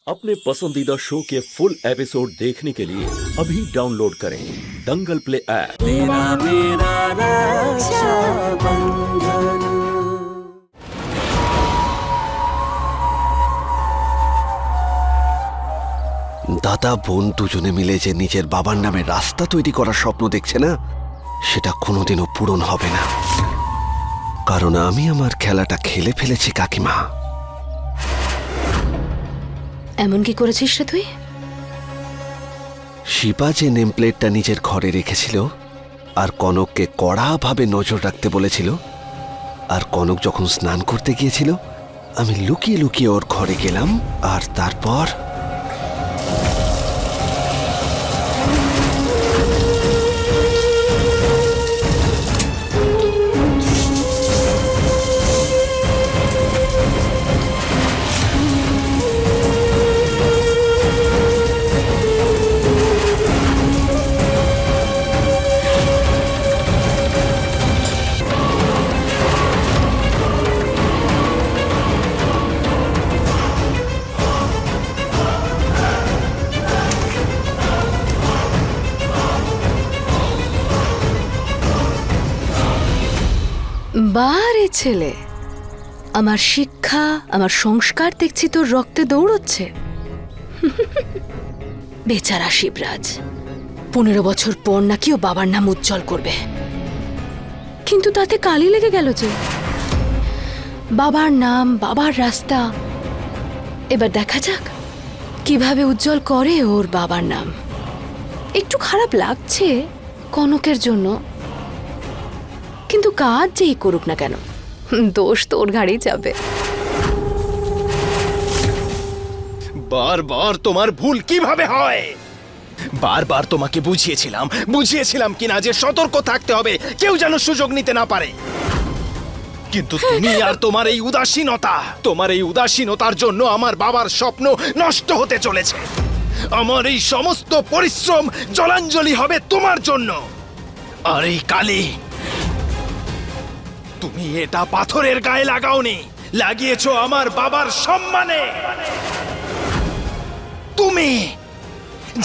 अपने पसंदीदा शो के फुल एपिसोड देखने के लिए अभी डाउनलोड करें दंगल प्ले ऐप। तेरा मेरा रक्षाबंधन। দাদা বোন দুজনে মিলে যে নিজের বাবার নামে রাস্তা তৈরি করার স্বপ্ন দেখছে না, সেটা কোনোদিনও পূরণ হবে না। কারণ আমি আমার খেলাটা খেলে ফেলেছি কাকিমা। এমন কি করেছিস রে তুই? শিবা যে নেম প্লেটটা নিজের ঘরে রেখেছিল আর কনককে কড়াভাবে নজর রাখতে বলেছিল, আর কনক যখন স্নান করতে গিয়েছিল আমি লুকিয়ে লুকিয়ে ওর ঘরে গেলাম, আর তারপর বারে ছেলে, আমার শিক্ষা আমার সংস্কার দেখছি তোর রক্তে দৌড়চ্ছে। বেচারা শিবরাজ 15 বছর পর নাকি ও বাবার নাম উজ্জ্বল করবে, কিন্তু তাতে কালি লেগে গেল যে। বাবার নাম, বাবার রাস্তা, এবার দেখা যাক কিভাবে উজ্জ্বল করে ওর বাবার নাম। একটু খারাপ লাগছে কনকের জন্য, কিন্তু কাজ যেই করুক না কেন দোষ তোর ঘাড়েই যাবে। বারবার তোমার ভুল কিভাবে হয়? বারবার তোমাকে বুঝিয়েছিলাম কিনা যে সতর্ক থাকতে হবে, কেউ যেন সুযোগ নিতে না পারে। কিন্তু তুমি আর তোমার এই উদাসীনতার জন্য আমার বাবার স্বপ্ন নষ্ট হতে চলেছে। আমার এই সমস্ত পরিশ্রম জলাঞ্জলি হবে তোমার জন্য। আর এই কালি, তুমি এটা পাথরের গায়ে লাগাওনি, লাগিয়েছো আমার বাবার সম্মানে। তুমি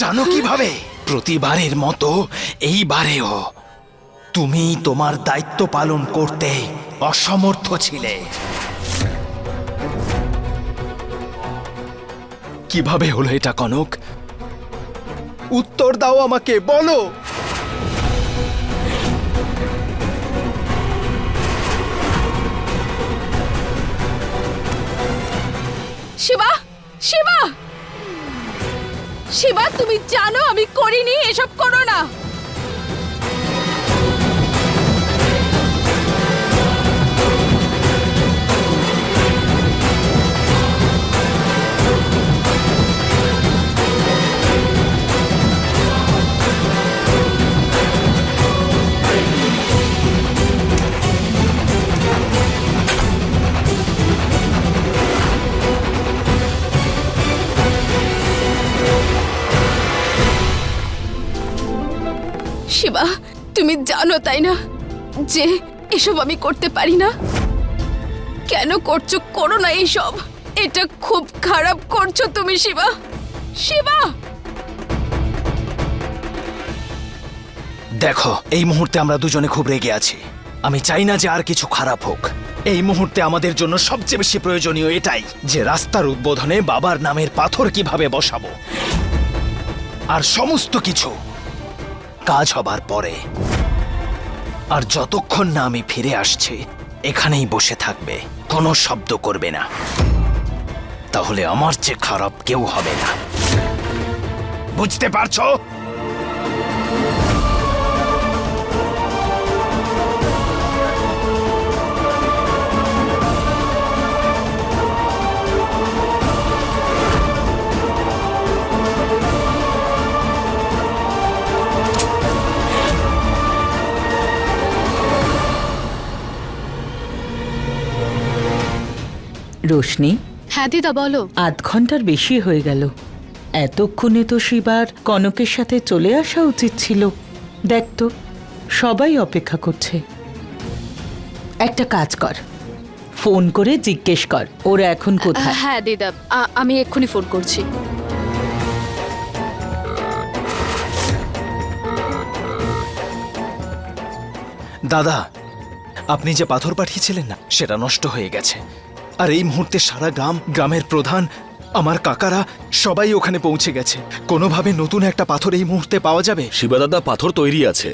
জানো কিভাবে? প্রতিবারের মতো এইবারেও তুমি তোমার দায়িত্ব পালন করতে অসমর্থ ছিলে। কিভাবে হলো এটা কনক? উত্তর দাও আমাকে, বলো। শিবা, শিবা, শিবা, তুমি জানো আমি করিনি, এসব করো না। শিবা, তুমি জানো তাই না যে এসব আমি করতে পারি না? কেন করছো? করো না এইসব, এটা খুব খারাপ করছো তুমি শিবা। শিবা, দেখো, এই মুহূর্তে আমরা দুজনে খুব রেগে আছি। আমি চাই না যে আর কিছু খারাপ হোক। এই মুহূর্তে আমাদের জন্য সবচেয়ে বেশি প্রয়োজনীয় এটাই যে রাস্তার উদ্বোধনে বাবার নামের পাথর কিভাবে বসাবো, আর সমস্ত কিছু কাজ হবার পরে। আর যতক্ষণ না আমি ফিরে আসছি এখানেই বসে থাকবে, কোনো শব্দ করবে না। তাহলে আমার চেয়ে খারাপ কেউ হবে না, বুঝতে পারছো? রোশনি, হ্যাঁ দিদা বলো। 8 ঘন্টার বেশি হয়ে গেল। এতক্ষণে তো শিবার কনকের সাথে চলে আসা উচিত ছিল। দেখ তো, সবাই অপেক্ষা করছে। একটা কাজ কর, ফোন করে জিজ্ঞেস কর ওরা এখন কোথায়। হ্যাঁ দিদা, আমি এক্ষুনি ফোন করছি। দাদা, আপনি যে পাথর পাঠিয়েছিলেন না, সেটা নষ্ট হয়ে গেছে। আর এই মুহূর্তে সারা গ্রামের প্রধান, আমার কাকারা সবাই ওখানে পৌঁছে গেছে। কোনোভাবে নতুন একটা পাথর এই মুহূর্তে পাওয়া যাবে? শিবাদাদা, পাথর তৈরি আছে,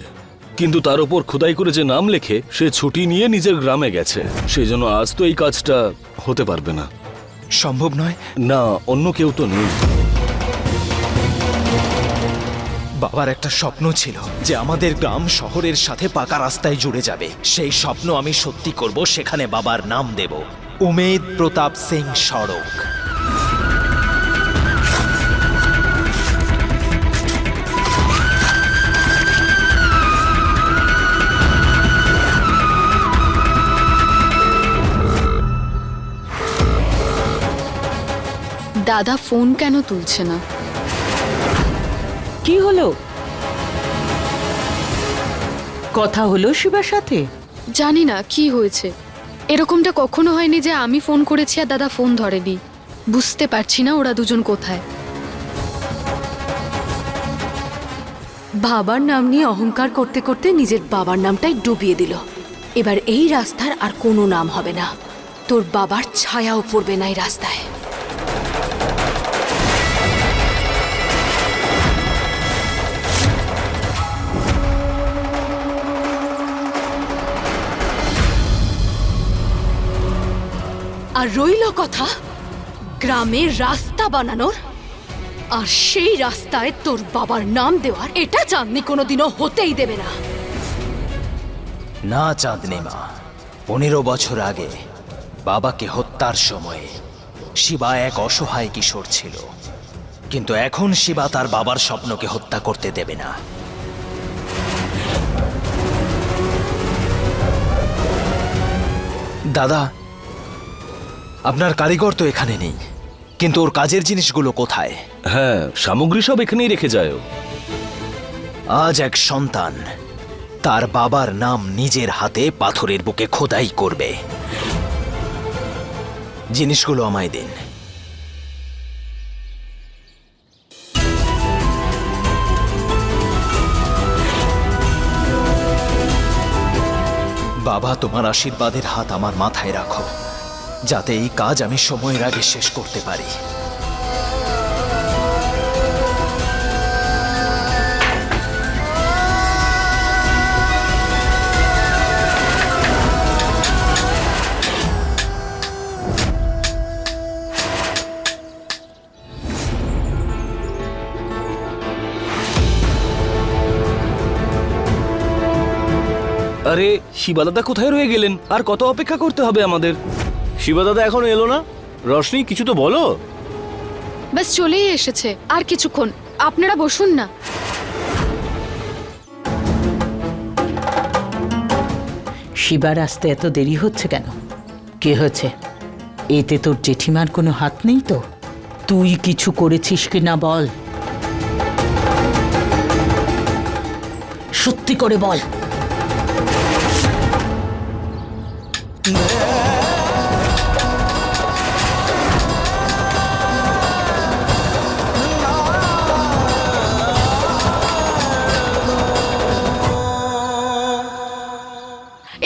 কিন্তু তার উপর খোদাই করে যে নাম লেখে সে ছুটি নিয়ে নিজের গ্রামে গেছে। সেই জন্য আজ তো এই কাজটা হতে পারবে না। সম্ভব নয়? না, অন্য কেউ তো নেই। বাবার একটা স্বপ্ন ছিল যে আমাদের গ্রাম শহরের সাথে পাকা রাস্তায় জুড়ে যাবে। সেই স্বপ্ন আমি সত্যি করব, সেখানে বাবার নাম দেব উমেদ প্রতাপ সিং সড়ক। দাদা ফোন কেন তুলছে না? কি হলো? কথা হলো শিবার সাথে? জানি না কি হয়েছে। এরকমটা কখনো হয়নি যে আমি ফোন করেছি আর দাদা ফোন ধরেনি। বুঝতে পারছি না ওরা দুজন কোথায়। বাবার নাম নিয়ে অহংকার করতে করতে নিজের বাবার নামটাই ডুবিয়ে দিল। এবার এই রাস্তার আর কোনো নাম হবে না, তোর বাবার ছায়াও পড়বে না এই রাস্তায়। আর রইল কথা গ্রামের রাস্তা বানানোর, আর সেই রাস্তায় তোর বাবার নাম দেওয়ার, এটা চাঁদনি কোনোদিনও হতেই দেবে না। না চাঁদনি মা, 15 বছর আগে বাবাকে হত্যার সময়ে শিবা এক অসহায় কিশোর ছিল, কিন্তু এখন শিবা তার বাবার স্বপ্নকে হত্যা করতে দেবে না। দাদা, আপনার কারিগর তো এখানে নেই, কিন্তু ওর কাজের জিনিসগুলো কোথায়? হ্যাঁ, সামগ্রী সব এখানেই রেখে যায় ও। আজ এক সন্তান তার বাবার নাম নিজের হাতে পাথরের বুকে খোদাই করবে। জিনিসগুলো আমায় দিন। বাবা, তোমার আশীর্বাদের হাত আমার মাথায় রাখো, যাতে এই কাজ আমি সময়ের আগে শেষ করতে পারি। আরে, শিবাদাদা কোথায় রয়ে গেলেন? আর কত অপেক্ষা করতে হবে আমাদের? শিবাদাদা এখনো এলো না? রশনি, কিছু তো বলো। ব্যাস চলেই এসেছে, আর কিছুক্ষণ। আপনারা বসুন না। শিবার আসতে এত দেরি হচ্ছে কেন? কি হয়েছে? এতে তোর জেঠিমার কোনো হাত নেই তো? তুই কিছু করেছিস কি না বল, সত্যি করে বল।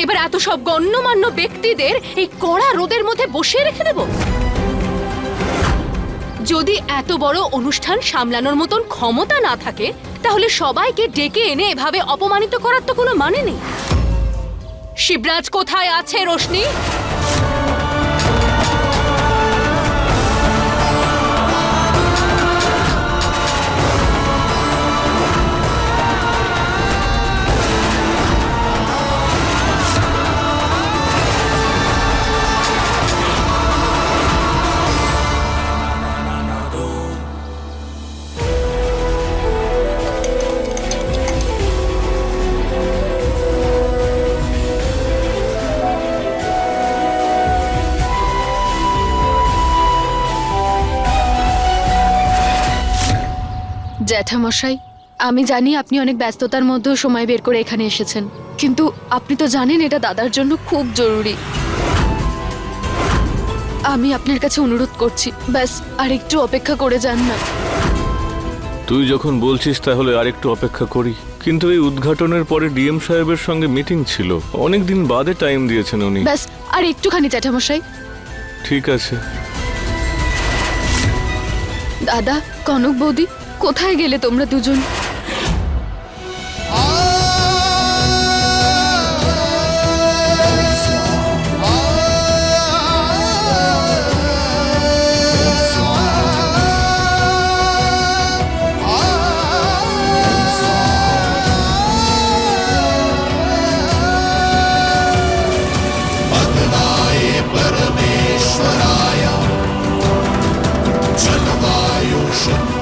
এবার এত সব গণ্যমান্য ব্যক্তিদের এই কড়া রোদের মধ্যে বসিয়ে রেখে দেব? যদি এত বড় অনুষ্ঠান সামলানোর মতন ক্ষমতা না থাকে, তাহলে সবাইকে ডেকে এনে এভাবে অপমানিত করার তো কোনো মানে নেই। শিবরাজ কোথায় আছে রোশনি? জ্যাঠামশাই, আমি জানি আপনি অনেক ব্যস্ততার মধ্যেও সময় বের করে এখানে এসেছেন, কিন্তু আপনি তো জানেন এটা দাদার জন্য খুব জরুরি। আমি আপনার কাছে অনুরোধ করছি, ব্যাস আর একটু অপেক্ষা করে যান না। তুই যখন বলছিস তাহলে আরেকটু অপেক্ষা করি, কিন্তু এই উদ্ঘাটনের পরে ডিএম সাহেবের সঙ্গে মিটিং ছিল, অনেক দিন বাদে টাইম দিয়েছেন উনি। ব্যাস আর একটুখানি জ্যাঠামশাই। ঠিক আছে। দাদা, কনক বৌদি, কোথায় গেলে তোমরা দুজন? परमेश्वराय जलवायु शुद्ध